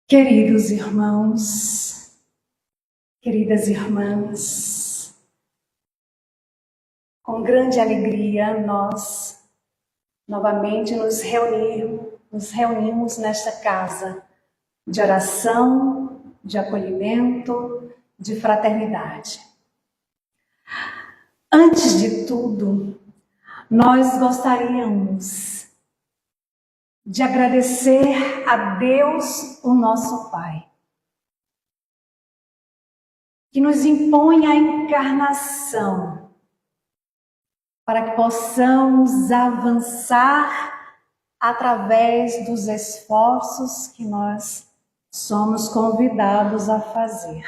Queridos irmãos, queridas irmãs, com grande alegria nós novamente nos reunimos nesta casa de oração, de acolhimento, de fraternidade. Antes de tudo, nós gostaríamos de agradecer a Deus, o nosso Pai, que nos impõe a encarnação para que possamos avançar através dos esforços que nós somos convidados a fazer.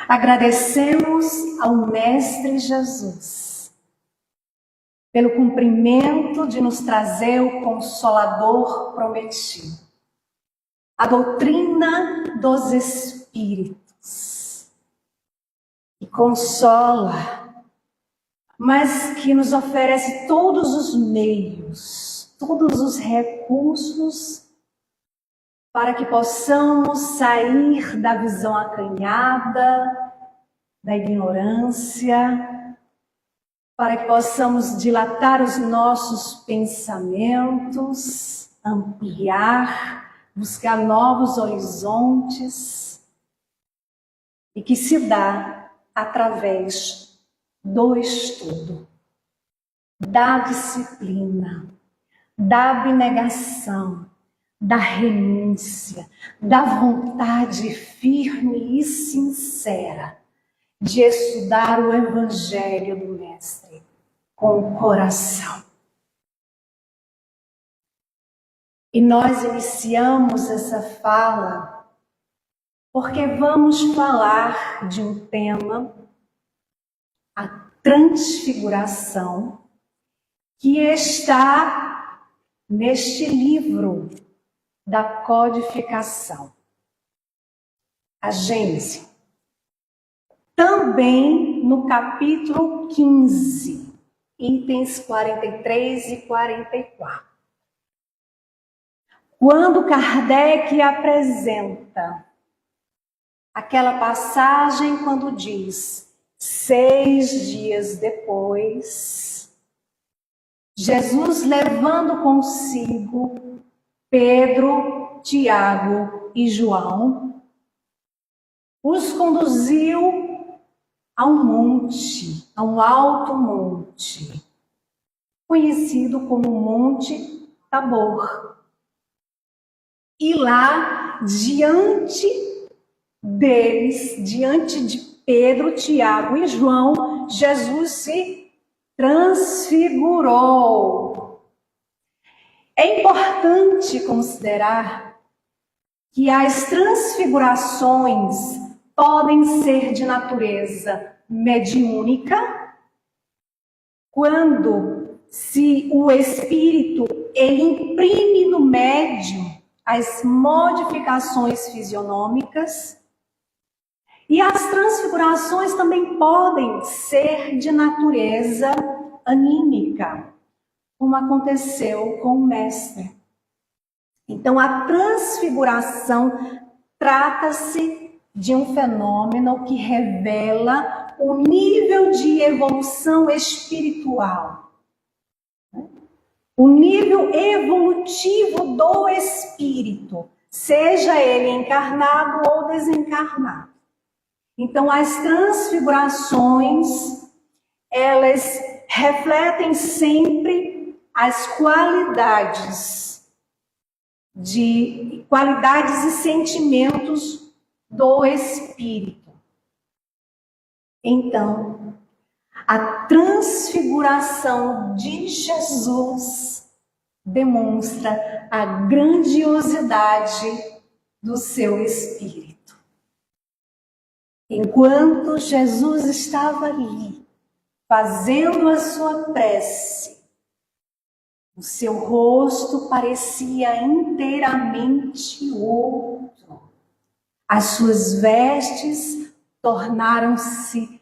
Agradecemos ao Mestre Jesus pelo cumprimento de nos trazer o Consolador prometido, a doutrina dos Espíritos, que consola, mas que nos oferece todos os meios, todos os recursos para que possamos sair da visão acanhada, da ignorância, para que possamos dilatar os nossos pensamentos, ampliar, buscar novos horizontes, e que se dá através do estudo, da disciplina, da abnegação, da renúncia, da vontade firme e sincera de estudar o Evangelho do Mestre com o coração. E nós iniciamos essa fala porque vamos falar de um tema, a transfiguração, que está neste livro da codificação, a Gênese. Também no capítulo 15, itens 43 e 44. Quando Kardec apresenta aquela passagem quando diz: 6 dias depois, Jesus, levando consigo Pedro, Tiago e João, os conduziu a um monte, a um alto monte, conhecido como Monte Tabor. E lá, diante deles, diante de Pedro, Tiago e João, Jesus se transfigurou. É importante considerar que as transfigurações podem ser de natureza mediúnica, quando se o espírito ele imprime no médium as modificações fisionômicas, e as transfigurações também podem ser de natureza anímica, como aconteceu com o Mestre. Então, a transfiguração trata-se de um fenômeno que revela o nível de evolução espiritual, o nível evolutivo do espírito, seja ele encarnado ou desencarnado. Então, as transfigurações, elas refletem sempre as qualidades e sentimentos do espírito. Então, a transfiguração de Jesus demonstra a grandiosidade do seu espírito. Enquanto Jesus estava ali, fazendo a sua prece, o seu rosto parecia inteiramente outro. As suas vestes tornaram-se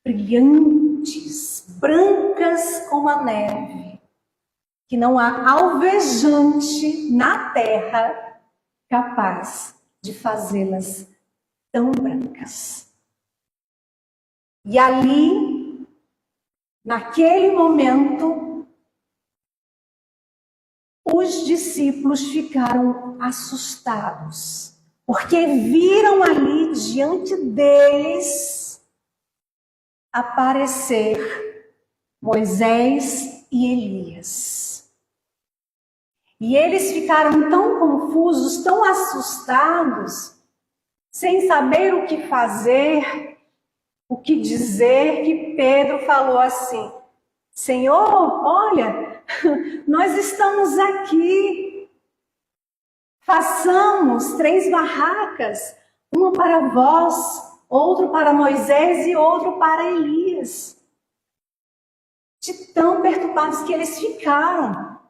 brilhantes, brancas como a neve, que não há alvejante na terra capaz de fazê-las tão brancas. E ali, naquele momento, os discípulos ficaram assustados, porque viram ali diante deles aparecer Moisés e Elias. E eles ficaram tão confusos, tão assustados, sem saber o que fazer, o que dizer, que Pedro falou assim: Senhor, olha, nós estamos aqui. Façamos 3 barracas, uma para vós, outro para Moisés e outro para Elias. De tão perturbados que eles ficaram.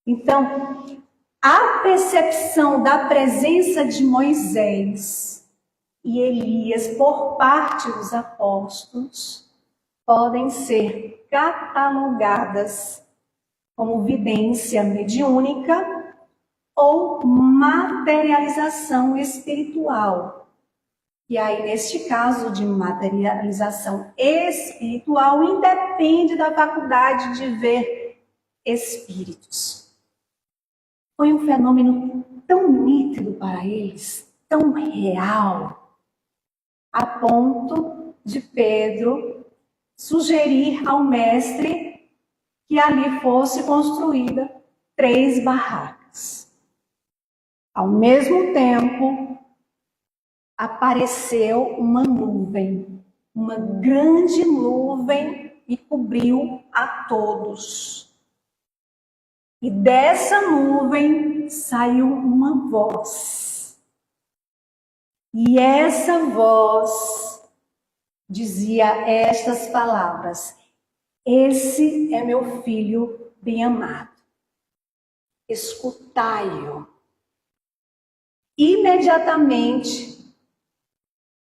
Então, a percepção da presença de Moisés e Elias por parte dos apóstolos podem ser catalogadas como vidência mediúnica ou materialização espiritual. E aí, neste caso de materialização espiritual, independe da faculdade de ver espíritos. Foi um fenômeno tão nítido para eles, tão real, a ponto de Pedro sugerir ao mestre que ali fosse construída 3 barracas. Ao mesmo tempo, apareceu uma nuvem, uma grande nuvem, e cobriu a todos. E dessa nuvem saiu uma voz. E essa voz dizia estas palavras: Esse é meu filho bem-amado. Escutai-o. Imediatamente,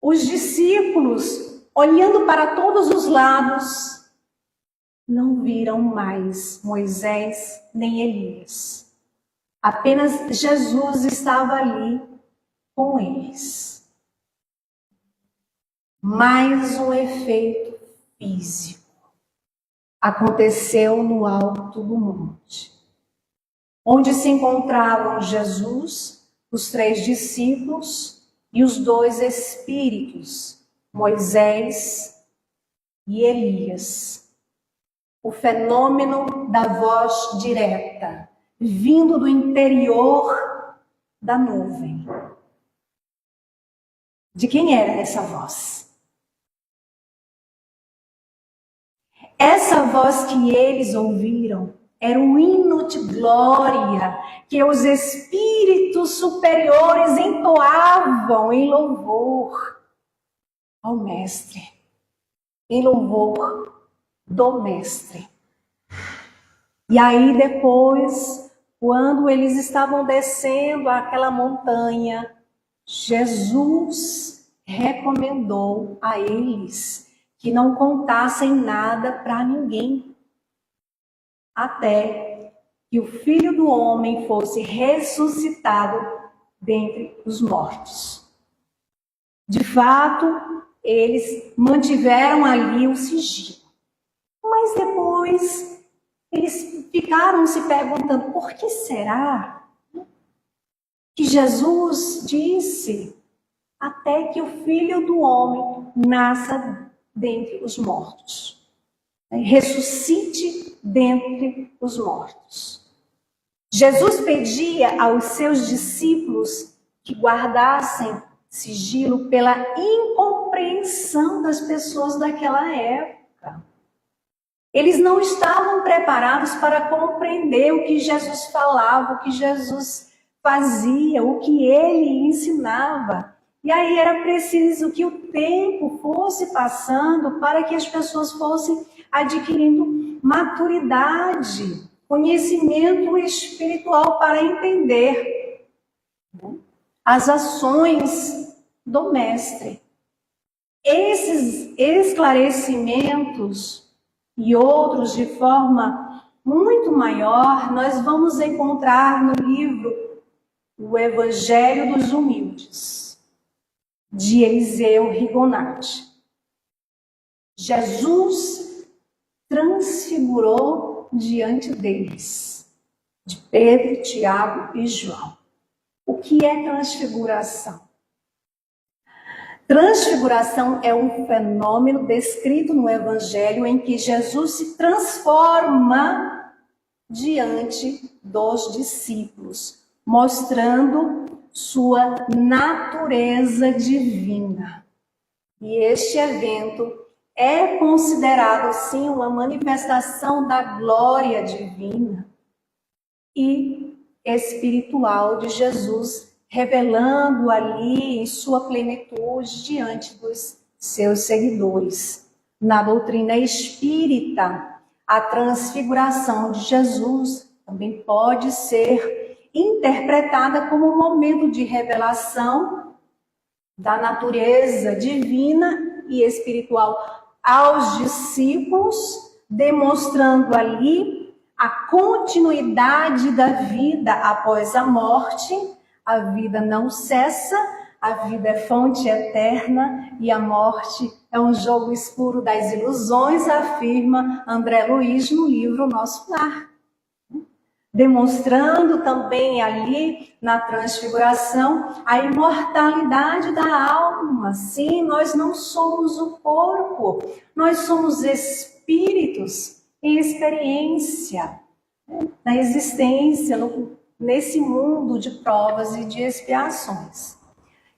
os discípulos, olhando para todos os lados, não viram mais Moisés nem Elias. Apenas Jesus estava ali com eles. Mais um efeito físico aconteceu no alto do monte, onde se encontravam Jesus, os 3 discípulos e os 2 espíritos, Moisés e Elias. O fenômeno da voz direta, vindo do interior da nuvem. De quem era essa voz? Essa voz que eles ouviram era um hino de glória que os espíritos superiores entoavam em louvor ao Mestre, em louvor do Mestre. E aí depois, quando eles estavam descendo aquela montanha, Jesus recomendou a eles que não contassem nada para ninguém, até que o Filho do Homem fosse ressuscitado dentre os mortos. De fato, eles mantiveram ali o sigilo. Mas depois, eles ficaram se perguntando: por que será que Jesus disse até que o Filho do Homem nasça dentre os mortos? Ressuscite dentre os mortos. Jesus pedia aos seus discípulos que guardassem sigilo pela incompreensão das pessoas daquela época. Eles não estavam preparados para compreender o que Jesus falava, o que Jesus fazia, o que ele ensinava. E aí era preciso que o tempo fosse passando para que as pessoas fossem adquirindo maturidade, conhecimento espiritual para entender as ações do Mestre. Esses esclarecimentos e outros de forma muito maior, nós vamos encontrar no livro o Evangelho dos Humildes, de Eliseu Rigonati. Jesus transfigurou diante deles, de Pedro, Tiago e João. O que é transfiguração? Transfiguração é um fenômeno descrito no Evangelho em que Jesus se transforma diante dos discípulos, mostrando sua natureza divina. E este evento é considerado, sim, uma manifestação da glória divina e espiritual de Jesus, revelando ali em sua plenitude diante dos seus seguidores. Na doutrina espírita, a transfiguração de Jesus também pode ser interpretada como um momento de revelação da natureza divina e espiritual aos discípulos, demonstrando ali a continuidade da vida após a morte. A vida não cessa, a vida é fonte eterna e a morte é um jogo escuro das ilusões, afirma André Luiz no livro Nosso Lar. Demonstrando também ali na transfiguração a imortalidade da alma. Sim, nós não somos o corpo, nós somos espíritos em experiência, na existência, nesse mundo de provas e de expiações.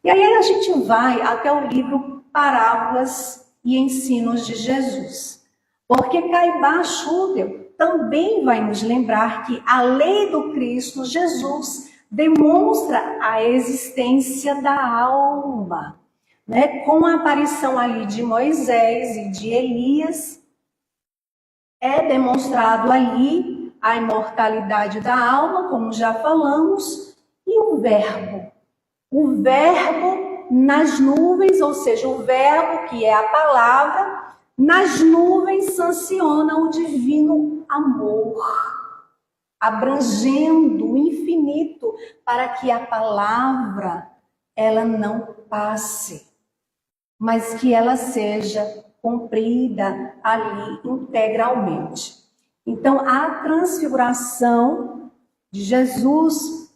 E aí a gente vai até o livro Parábolas e Ensinos de Jesus. Porque Caibá Schudel também vai nos lembrar que a lei do Cristo Jesus demonstra a existência da alma. Né? Com a aparição ali de Moisés e de Elias, é demonstrado ali a imortalidade da alma, como já falamos, e o verbo. O verbo nas nuvens, ou seja, o verbo que é a palavra, nas nuvens sanciona o divino amor, abrangendo o infinito para que a palavra ela não passe, mas que ela seja cumprida ali integralmente. Então, a transfiguração de Jesus,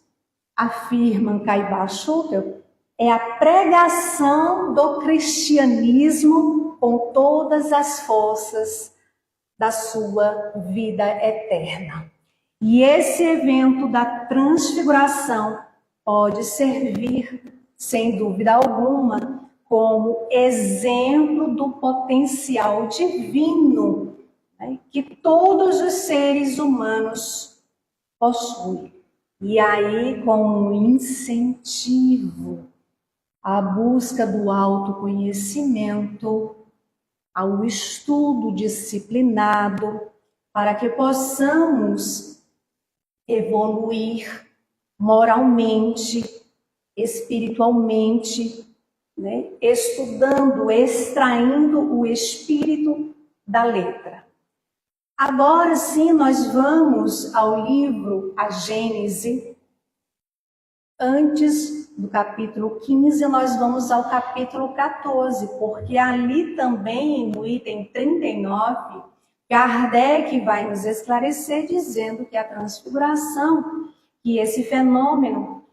afirma Caibá Schudel, é a pregação do cristianismo com todas as forças da sua vida eterna. E esse evento da transfiguração pode servir, sem dúvida alguma, como exemplo do potencial divino, né, que todos os seres humanos possuem. E aí, como incentivo à busca do autoconhecimento, ao estudo disciplinado, para que possamos evoluir moralmente, espiritualmente, né? Estudando, extraindo o espírito da letra. Agora sim, nós vamos ao livro A Gênese. Antes do capítulo 15, nós vamos ao capítulo 14, porque ali também, no item 39, Kardec vai nos esclarecer dizendo que a transfiguração, que esse fenômeno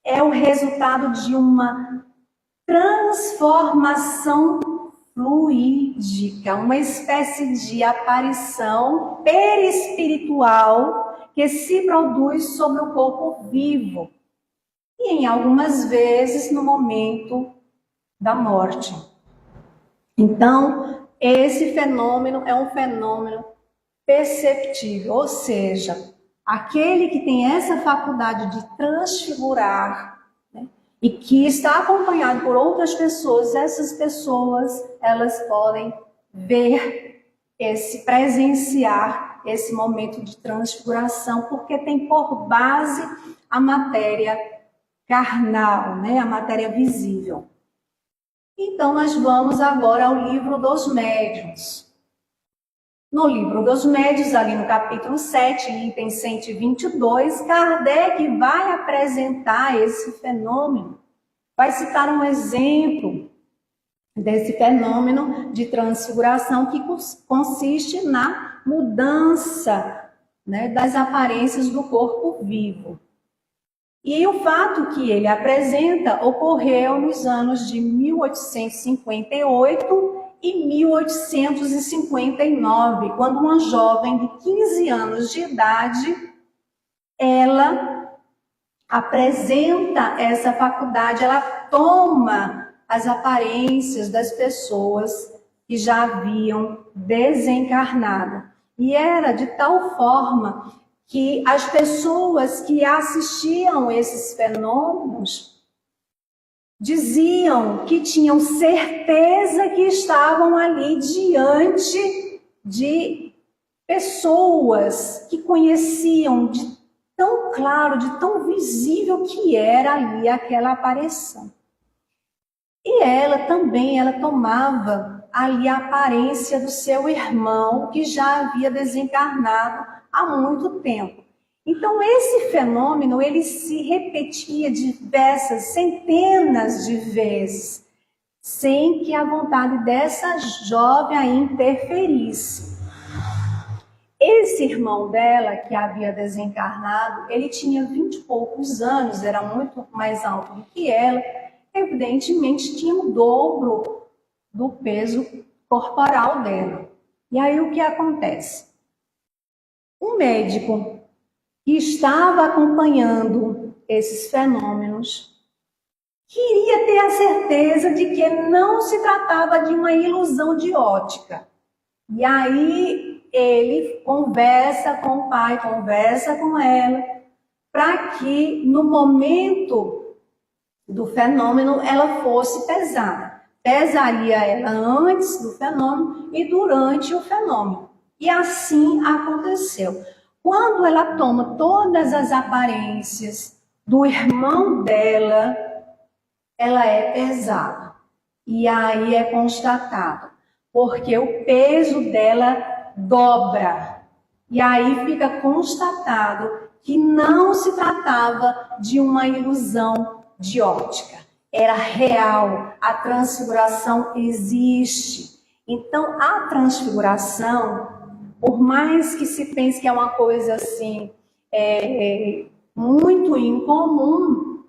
é o resultado de uma transformação fluídica, uma espécie de aparição perispiritual que se produz sobre o corpo vivo e em algumas vezes no momento da morte. Então, esse fenômeno é um fenômeno perceptível, ou seja, aquele que tem essa faculdade de transfigurar, né, e que está acompanhado por outras pessoas, essas pessoas, elas podem ver presenciar esse momento de transfiguração, porque tem por base a matéria carnal, né, a matéria visível. Então, nós vamos agora ao livro dos médiuns. No Livro dos Médiuns, ali no capítulo 7, item 122, Kardec vai apresentar esse fenômeno, vai citar um exemplo desse fenômeno de transfiguração que consiste na mudança, né, das aparências do corpo vivo. E o fato que ele apresenta ocorreu nos anos de 1858 e 1859, quando uma jovem de 15 anos de idade, ela apresenta essa faculdade, ela toma as aparências das pessoas que já haviam desencarnado. E era de tal forma que as pessoas que assistiam esses fenômenos diziam que tinham certeza que estavam ali diante de pessoas que conheciam de tão claro, de tão visível que era ali aquela aparição. E ela também, ela tomava ali a aparência do seu irmão que já havia desencarnado há muito tempo. Então esse fenômeno, ele se repetia diversas, centenas de vezes, sem que a vontade dessa jovem a interferisse. Esse irmão dela, que havia desencarnado, ele tinha 20 e poucos anos, era muito mais alto do que ela, evidentemente tinha o dobro do peso corporal dela. E aí o que acontece? Um médico que estava acompanhando esses fenômenos queria ter a certeza de que não se tratava de uma ilusão de ótica. E aí ele conversa com o pai, conversa com ela, para que no momento do fenômeno ela fosse pesada. Pesaria ela antes do fenômeno e durante o fenômeno. E assim aconteceu. Quando ela toma todas as aparências do irmão dela, ela é pesada. E aí é constatado, porque o peso dela dobra. E aí fica constatado que não se tratava de uma ilusão de óptica. Era real, a transfiguração existe. Então, a transfiguração, por mais que se pense que é uma coisa assim, muito incomum,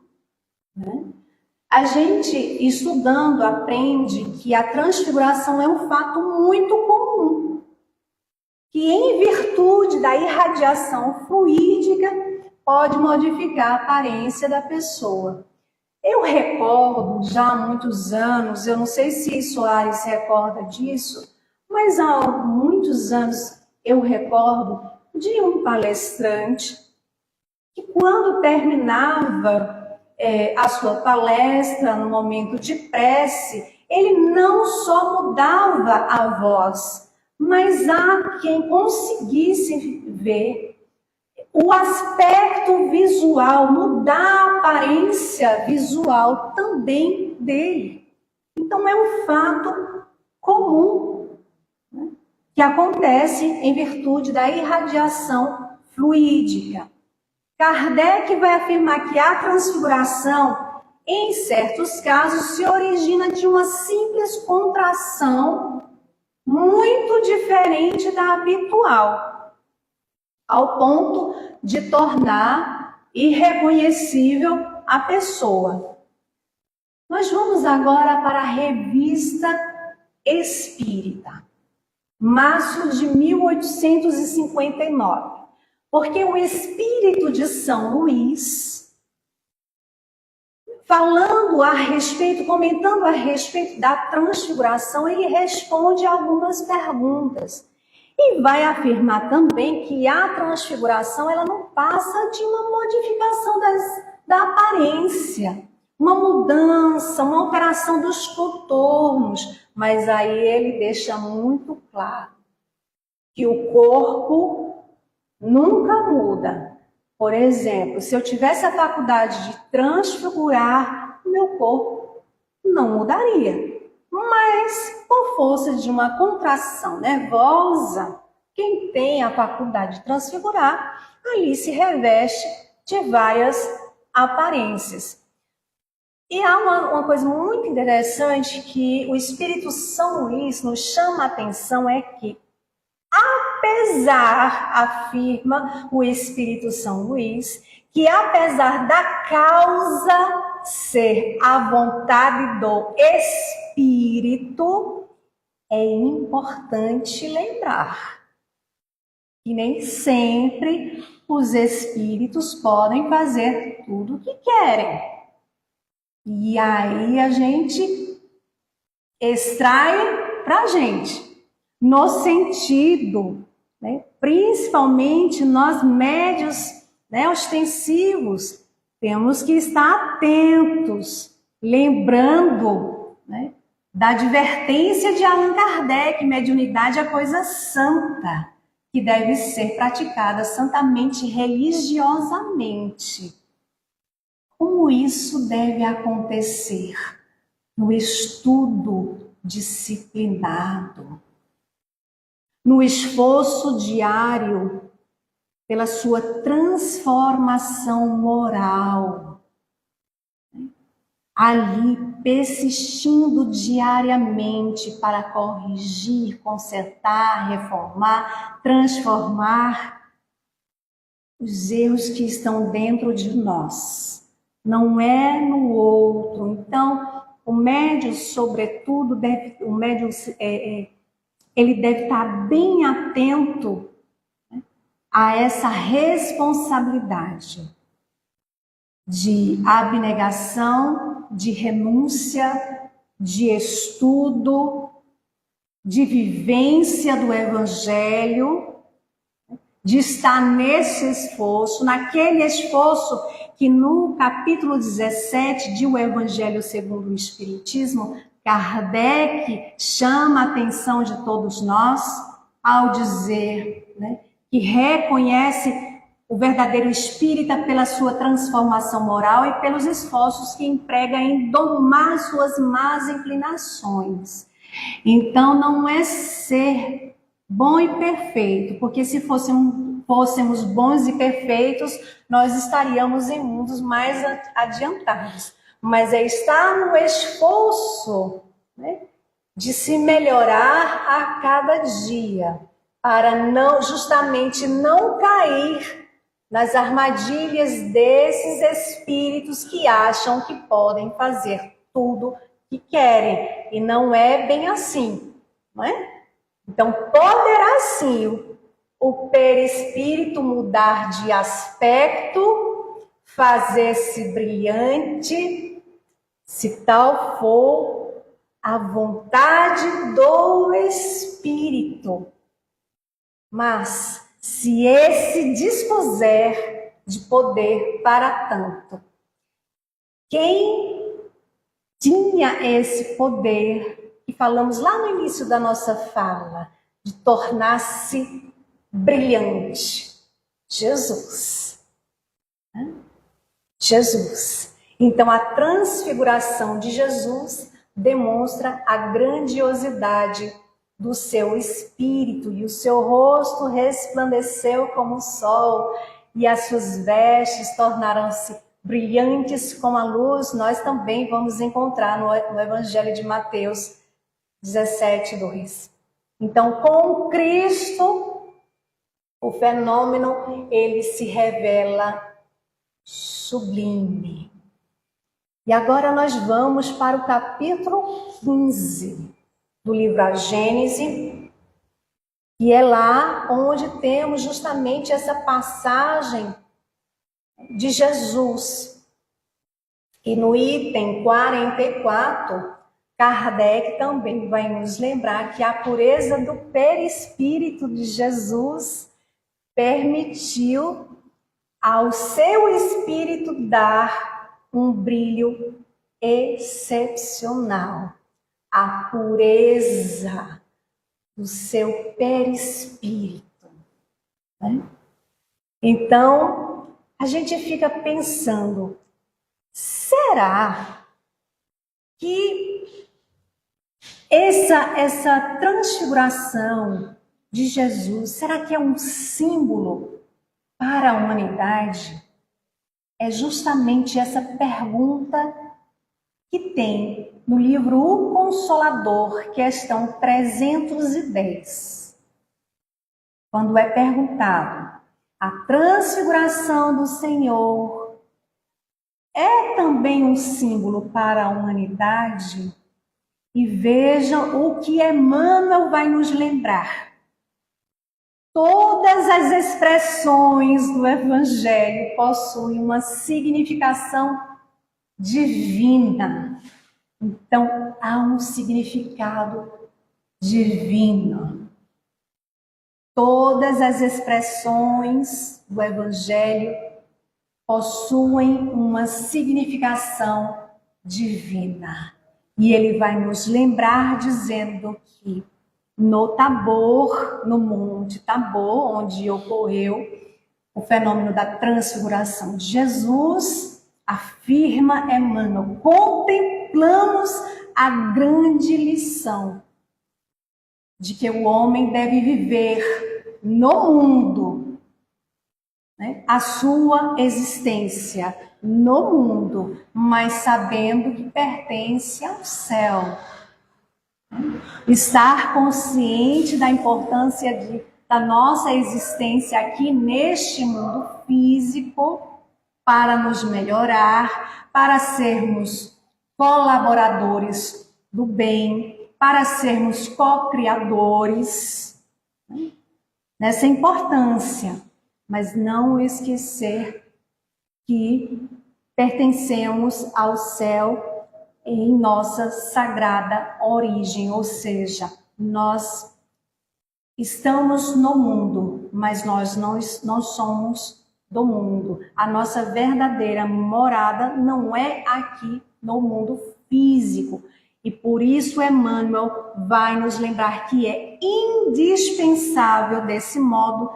né? A gente, estudando, aprende que a transfiguração é um fato muito comum, que em virtude da irradiação fluídica pode modificar a aparência da pessoa. Eu recordo, já há muitos anos, eu não sei se Soares se recorda disso, mas há muitos anos eu recordo de um palestrante que quando terminava a sua palestra, no momento de prece, ele não só mudava a voz, mas há quem conseguisse ver o aspecto visual, mudar a aparência visual também dele. Então é um fato comum, né, que acontece em virtude da irradiação fluídica. Kardec vai afirmar que a transfiguração, em certos casos, se origina de uma simples contração muito diferente da habitual, ao ponto de tornar irreconhecível a pessoa. Nós vamos agora para a Revista Espírita, março de 1859. Porque o espírito de São Luís, falando a respeito, comentando a respeito da transfiguração, ele responde algumas perguntas. E vai afirmar também que a transfiguração ela não passa de uma modificação da aparência, uma mudança, uma alteração dos contornos. Mas aí ele deixa muito claro que o corpo nunca muda. Por exemplo, se eu tivesse a faculdade de transfigurar, o meu corpo não mudaria. Mas, por força de uma contração nervosa, quem tem a faculdade de transfigurar, ali se reveste de várias aparências. E há uma coisa muito interessante que o Espírito São Luís nos chama a atenção, é que, apesar, afirma o Espírito São Luís, que apesar da causa ser a vontade do Espírito, é importante lembrar que nem sempre os espíritos podem fazer tudo o que querem. E aí a gente extrai para a gente, no sentido, né, principalmente nós médios, né, ostensivos, temos que estar atentos, lembrando, né, da advertência de Allan Kardec: mediunidade é coisa santa, que deve ser praticada santamente, religiosamente. Como isso deve acontecer? No estudo disciplinado, no esforço diário pela sua transformação moral, ali persistindo diariamente para corrigir, consertar, reformar, transformar os erros que estão dentro de nós. Não é no outro. Então, o médium, sobretudo, ele deve estar bem atento, né, a essa responsabilidade de abnegação, de renúncia, de estudo, de vivência do Evangelho, de estar nesse esforço, naquele esforço que no capítulo 17 de O Evangelho segundo o Espiritismo, Kardec chama a atenção de todos nós ao dizer, né, que reconhece o verdadeiro espírita pela sua transformação moral e pelos esforços que emprega em domar suas más inclinações. Então não é ser bom e perfeito, porque se fôssemos bons e perfeitos, nós estaríamos em mundos mais adiantados. Mas é estar no esforço, né, de se melhorar a cada dia, para justamente não cair nas armadilhas desses espíritos que acham que podem fazer tudo que querem. E não é bem assim, não é? Então, poderá sim o perispírito mudar de aspecto, fazer-se brilhante, se tal for a vontade do espírito. Mas, se esse dispuser de poder para tanto, quem tinha esse poder, que falamos lá no início da nossa fala, de tornar-se brilhante? Jesus. Jesus. Então, a transfiguração de Jesus demonstra a grandiosidade do seu espírito, e o seu rosto resplandeceu como o sol, e as suas vestes tornaram-se brilhantes como a luz. Nós também vamos encontrar no Evangelho de Mateus 17:2. Então, com Cristo, o fenômeno, ele se revela sublime. E agora nós vamos para o capítulo 15 do livro A Gênese, e é lá onde temos justamente essa passagem de Jesus. E no item 44, Kardec também vai nos lembrar que a pureza do perispírito de Jesus permitiu ao seu espírito dar um brilho excepcional. A pureza do seu perispírito, né? Então, a gente fica pensando, será que essa transfiguração de Jesus, será que é um símbolo para a humanidade? É justamente essa pergunta que tem no livro O Consolador, questão 310. Quando é perguntado, a transfiguração do Senhor é também um símbolo para a humanidade? E vejam o que Emmanuel vai nos lembrar. Todas as expressões do Evangelho possuem uma significação divina. Então, há um significado divino. Todas as expressões do Evangelho possuem uma significação divina. E ele vai nos lembrar dizendo que no Tabor, no Monte Tabor, onde ocorreu o fenômeno da transfiguração de Jesus, afirma Emmanuel, contemplamos a grande lição de que o homem deve viver no mundo, né, a sua existência no mundo, mas sabendo que pertence ao céu. Estar consciente da importância da nossa existência aqui neste mundo físico para nos melhorar, para sermos colaboradores do bem, para sermos co-criadores, né? Nessa importância, mas não esquecer que pertencemos ao céu em nossa sagrada origem, ou seja, nós estamos no mundo, mas nós não somos do mundo. A nossa verdadeira morada não é aqui no mundo físico. E por isso Emmanuel vai nos lembrar que é indispensável, desse modo,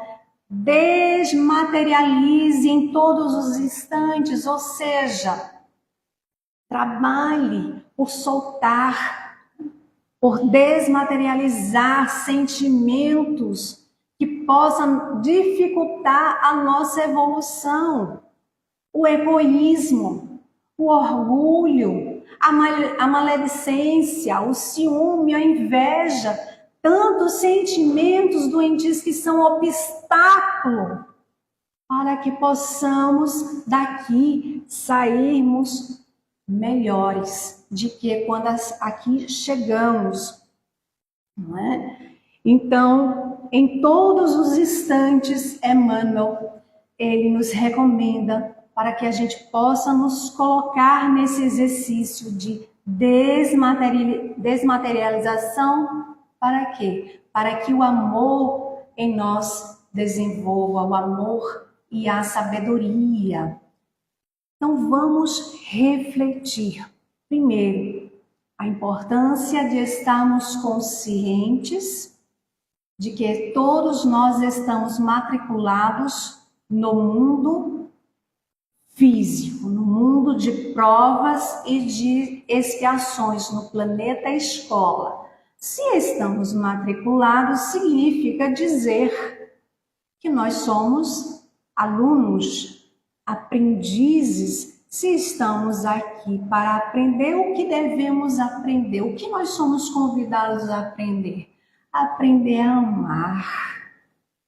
desmaterialize em todos os instantes, ou seja, trabalhe por soltar, por desmaterializar sentimentos que possam dificultar a nossa evolução. O egoísmo, o orgulho, a maledicência, o ciúme, a inveja, tantos sentimentos doentios que são obstáculo para que possamos daqui sairmos melhores de que quando aqui chegamos, não é? Então, em todos os instantes, Emmanuel, ele nos recomenda para que a gente possa nos colocar nesse exercício de desmaterialização. Para quê? Para que o amor em nós desenvolva o amor e a sabedoria. Então, vamos refletir. Primeiro, a importância de estarmos conscientes de que todos nós estamos matriculados no mundo físico, no mundo de provas e de expiações, no planeta escola. Se estamos matriculados, significa dizer que nós somos alunos, aprendizes. Se estamos aqui para aprender, o que devemos aprender? O que nós somos convidados a aprender? Aprender a amar,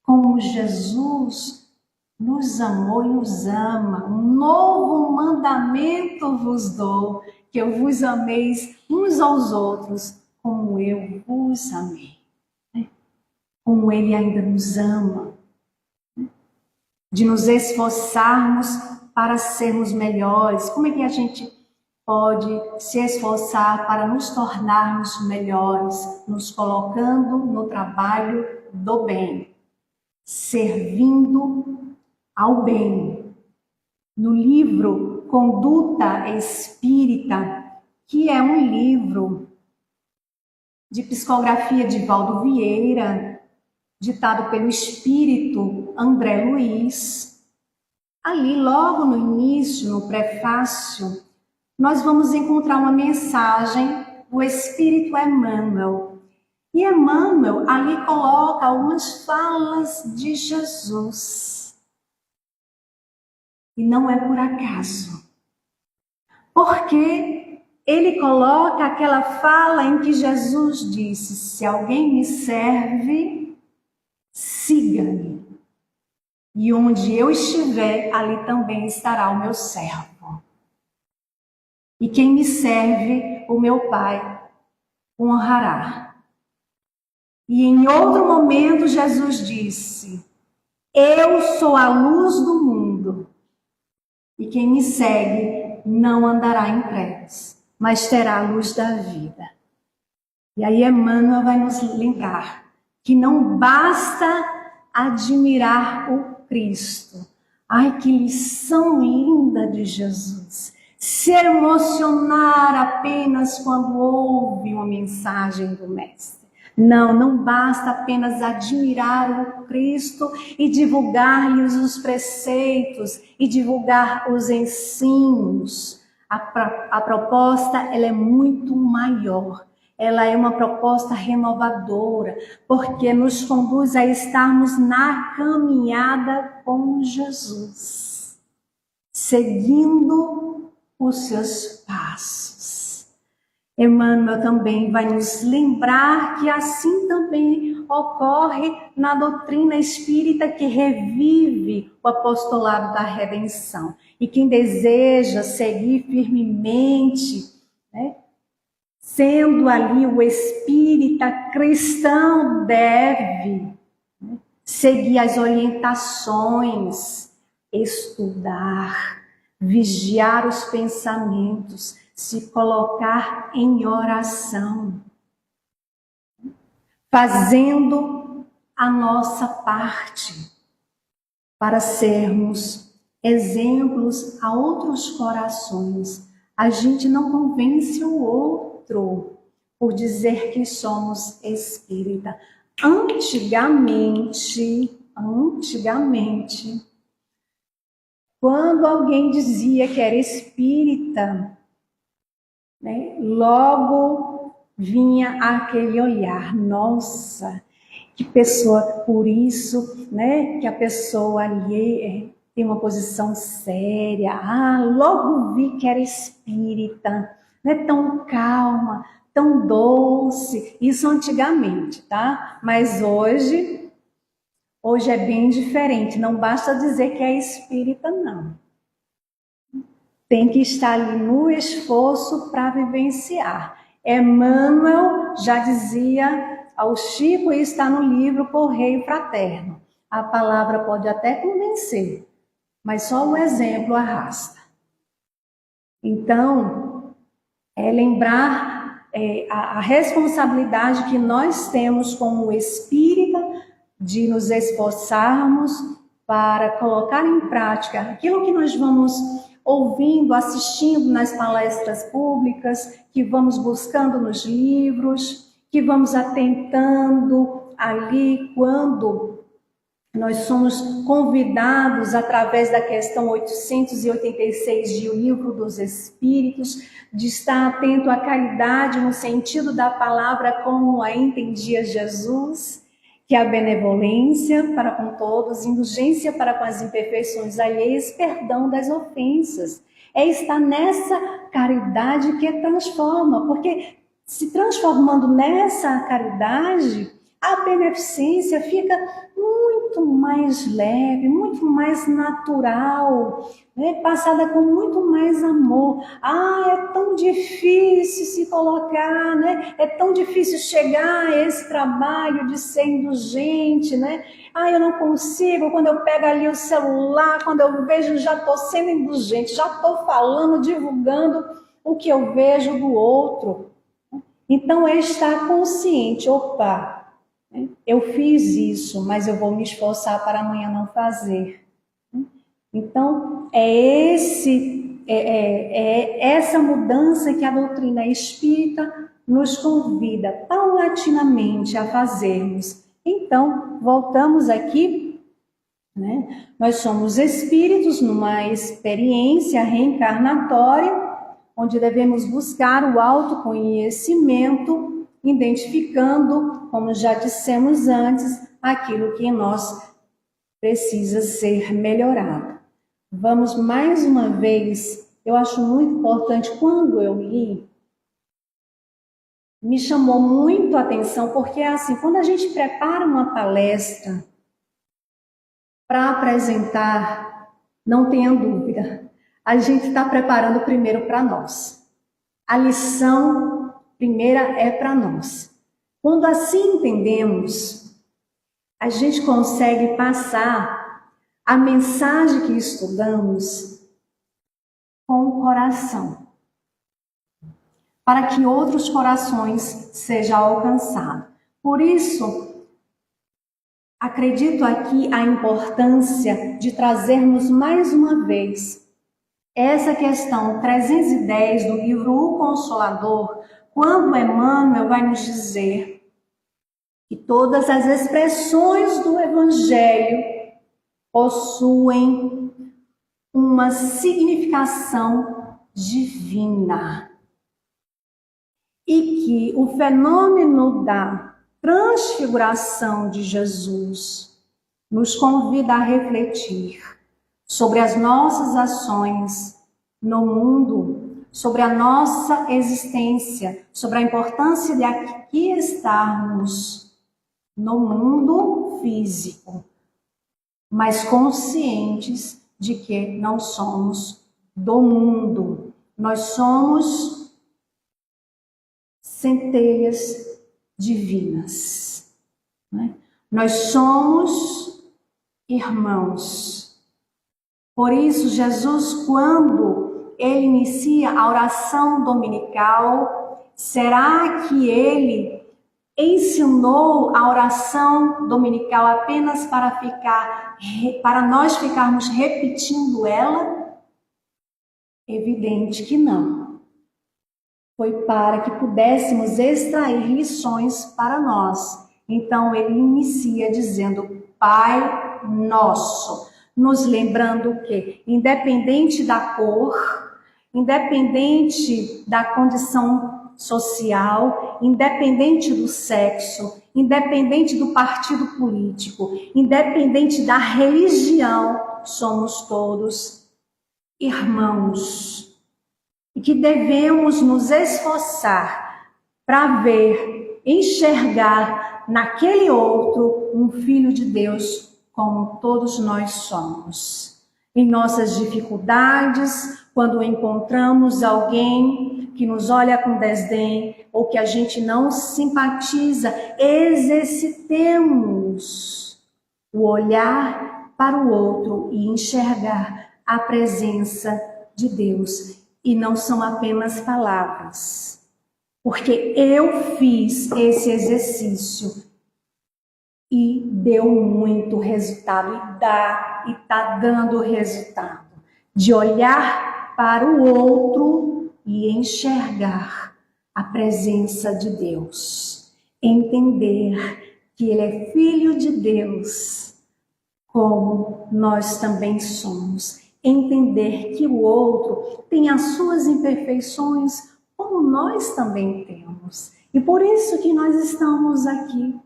como Jesus nos amou e nos ama. Um novo mandamento vos dou, que eu vos ameis uns aos outros, como eu vos amei. Como Ele ainda nos ama. De nos esforçarmos para sermos melhores. Como é que a gente pode se esforçar para nos tornarmos melhores? Nos colocando no trabalho do bem, servindo ao bem. No livro Conduta Espírita, que é um livro de psicografia de Valdo Vieira, ditado pelo espírito André Luiz, ali logo no início, no prefácio, nós vamos encontrar uma mensagem do espírito Emmanuel. E Emmanuel ali coloca algumas falas de Jesus. E não é por acaso. Porque ele coloca aquela fala em que Jesus disse: se alguém me serve, siga-me. E onde eu estiver, ali também estará o meu servo. E quem me serve, o meu Pai o honrará. E em outro momento Jesus disse: eu sou a luz do mundo. E quem me segue não andará em trevas, mas terá a luz da vida. E aí Emmanuel vai nos lembrar que não basta admirar o Cristo. Ai, que lição linda de Jesus! Se emocionar apenas quando ouve uma mensagem do Mestre. Não, não basta apenas admirar o Cristo e divulgar-lhes os preceitos e divulgar os ensinos. A proposta ela é muito maior. Ela é uma proposta renovadora, porque nos conduz a estarmos na caminhada com Jesus, seguindo os seus passos. Emmanuel também vai nos lembrar que assim também ocorre na doutrina espírita que revive o apostolado da redenção. E quem deseja seguir firmemente, né, sendo ali o espírita cristão, deve seguir as orientações, estudar, vigiar os pensamentos, se colocar em oração, fazendo a nossa parte para sermos exemplos a outros corações. A gente não convence o outro por dizer que somos espírita. Antigamente, quando alguém dizia que era espírita, né, logo vinha aquele olhar: nossa, que pessoa, por isso, né, que a pessoa ali tem uma posição séria. Logo vi que era espírita, né, tão calma, tão doce. Isso antigamente, tá? Mas hoje é bem diferente. Não basta dizer que é espírita, não. Tem que estar ali no esforço para vivenciar. Emmanuel já dizia ao Chico, e está no livro Correio Fraterno: a palavra pode até convencer, mas só o exemplo arrasta. Então, lembrar a responsabilidade que nós temos como espírita de nos esforçarmos para colocar em prática aquilo que nós vamos ouvindo, assistindo nas palestras públicas, que vamos buscando nos livros, que vamos atentando ali quando nós somos convidados, através da questão 886 de O Livro dos Espíritos, de estar atento à caridade no sentido da palavra como a entendia Jesus, que é a benevolência para com todos, indulgência para com as imperfeições alheias, perdão das ofensas. É estar nessa caridade que transforma, porque se transformando nessa caridade, a beneficência fica muito mais leve, muito mais natural, né? Passada com muito mais amor. É tão difícil se colocar, né? É tão difícil chegar a esse trabalho de ser indulgente, né? Eu não consigo, quando eu pego ali o celular, quando eu vejo, já estou sendo indulgente, já estou falando, divulgando o que eu vejo do outro. Então, é estar consciente: opa, eu fiz isso, mas eu vou me esforçar para amanhã não fazer. Então, é essa mudança que a doutrina espírita nos convida paulatinamente a fazermos. Então, voltamos aqui, né? Nós somos espíritos numa experiência reencarnatória, onde devemos buscar o autoconhecimento identificando, como já dissemos antes, aquilo que em nós precisa ser melhorado. Vamos mais uma vez, eu acho muito importante, quando eu li, me chamou muito a atenção, porque é assim, quando a gente prepara uma palestra para apresentar, não tenha dúvida, a gente está preparando primeiro para nós. A lição primeira é para nós. Quando assim entendemos, a gente consegue passar a mensagem que estudamos com o coração, para que outros corações sejam alcançados. Por isso, acredito aqui a importância de trazermos mais uma vez essa questão 310 do livro O Consolador, quando Emmanuel vai nos dizer que todas as expressões do Evangelho possuem uma significação divina e que o fenômeno da transfiguração de Jesus nos convida a refletir sobre as nossas ações no mundo, sobre a nossa existência, sobre a importância de aqui estarmos no mundo físico, mas conscientes de que não somos do mundo. Nós somos centelhas divinas, né? Nós somos irmãos. Por isso, Jesus, quando ele inicia a oração dominical, será que ele ensinou a oração dominical apenas para nós ficarmos repetindo ela? Evidente que não. Foi para que pudéssemos extrair lições para nós. Então ele inicia dizendo: Pai Nosso, nos lembrando que, independente da cor, independente da condição social, independente do sexo, independente do partido político, independente da religião, somos todos irmãos. E que devemos nos esforçar para ver, enxergar naquele outro um filho de Deus como todos nós somos. Em nossas dificuldades, quando encontramos alguém que nos olha com desdém ou que a gente não simpatiza, exercitemos o olhar para o outro e enxergar a presença de Deus. E não são apenas palavras, porque eu fiz esse exercício e deu muito resultado, e está dando resultado, de olhar para o outro e enxergar a presença de Deus, entender que Ele é Filho de Deus, como nós também somos, entender que o outro tem as suas imperfeições, como nós também temos, e por isso que nós estamos aqui,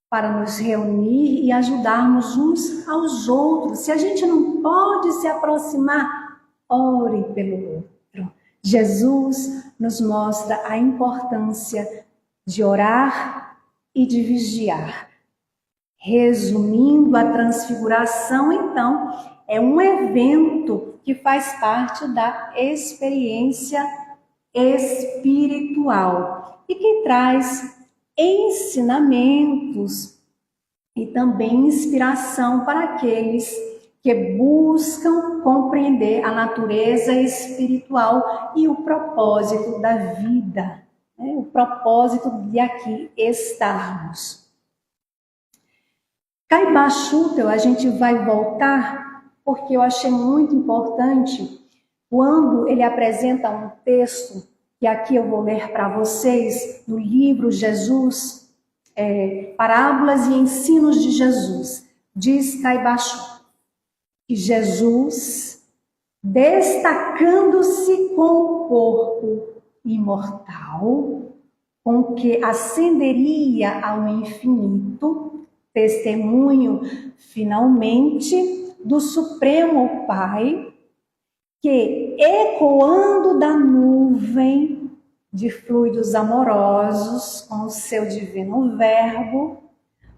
para nos reunir e ajudarmos uns aos outros. Se a gente não pode se aproximar, ore pelo outro. Jesus nos mostra a importância de orar e de vigiar. Resumindo, a transfiguração, então, é um evento que faz parte da experiência espiritual e que traz ensinamentos e também inspiração para aqueles que buscam compreender a natureza espiritual e o propósito da vida, né? O propósito de aqui estarmos. Caiba Schutel, a gente vai voltar, porque eu achei muito importante quando ele apresenta um texto que aqui eu vou ler para vocês, no livro Jesus, Parábolas e Ensinos de Jesus. Diz Caiba Schutel que Jesus, destacando-se com o corpo imortal, com que ascenderia ao infinito, testemunho finalmente do Supremo Pai, que, ecoando da nuvem de fluidos amorosos com o seu divino verbo,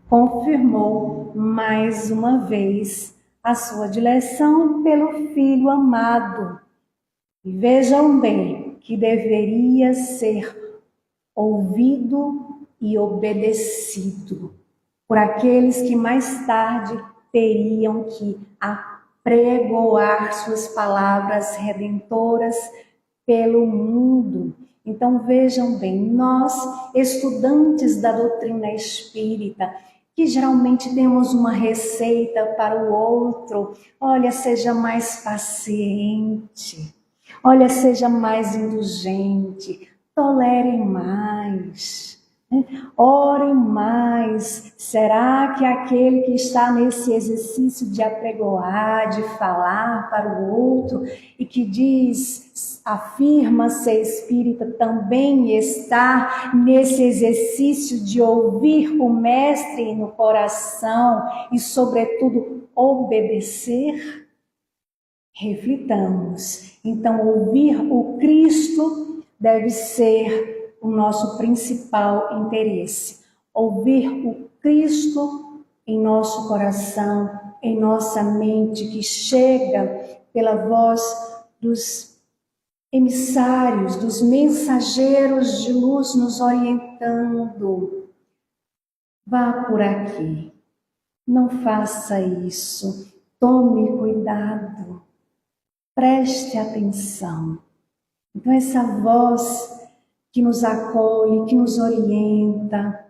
confirmou mais uma vez a sua dileção pelo Filho amado. E vejam bem que deveria ser ouvido e obedecido por aqueles que mais tarde teriam que apregoar suas palavras redentoras pelo mundo. Então vejam bem, nós, estudantes da doutrina espírita, que geralmente temos uma receita para o outro, olha, seja mais paciente, olha, seja mais indulgente, tolere mais, ore mais. Será que aquele que está nesse exercício de apregoar, de falar para o outro e que diz, afirma ser espírita, também está nesse exercício de ouvir o mestre no coração e, sobretudo, obedecer? Reflitamos. Então, ouvir o Cristo deve ser o nosso principal interesse. Ouvir o Cristo em nosso coração, em nossa mente, que chega pela voz dos emissários, dos mensageiros de luz nos orientando. Vá por aqui, não faça isso, tome cuidado, preste atenção. Então essa voz que nos acolhe, que nos orienta,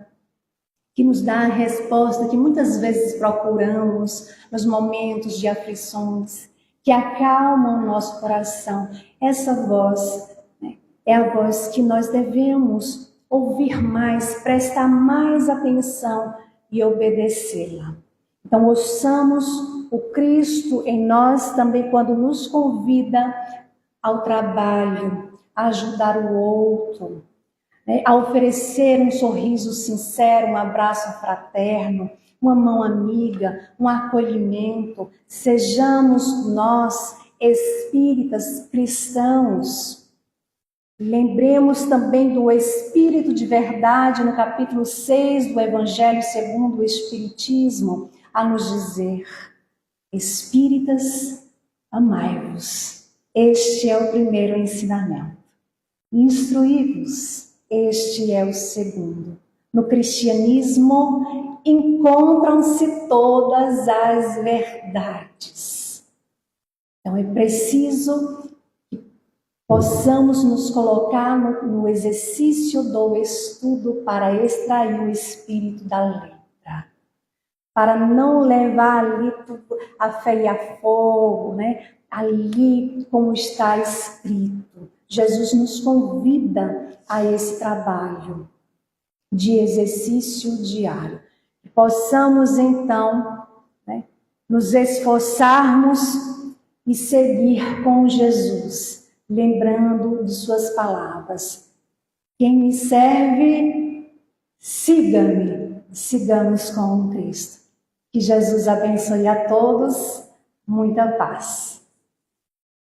que nos dá a resposta que muitas vezes procuramos nos momentos de aflições, que acalmam o nosso coração. Essa voz, né, é a voz que nós devemos ouvir mais, prestar mais atenção e obedecê-la. Então, ouçamos o Cristo em nós também quando nos convida ao trabalho, a ajudar o outro, né, a oferecer um sorriso sincero, um abraço fraterno, uma mão amiga, um acolhimento. Sejamos nós, espíritas cristãos. Lembremos também do Espírito de Verdade, no capítulo 6 do Evangelho segundo o Espiritismo, a nos dizer: espíritas, amai-vos. Este é o primeiro ensinamento. Instruí-vos. Este é o segundo. No cristianismo encontram-se todas as verdades. Então é preciso que possamos nos colocar no exercício do estudo para extrair o espírito da letra, para não levar ali tudo a ferro e a fogo, né? Ali como está escrito. Jesus nos convida a esse trabalho de exercício diário. Que possamos então, né, nos esforçarmos e seguir com Jesus, lembrando de suas palavras: quem me serve, siga-me. Sigamos com o Cristo. Que Jesus abençoe a todos. Muita paz.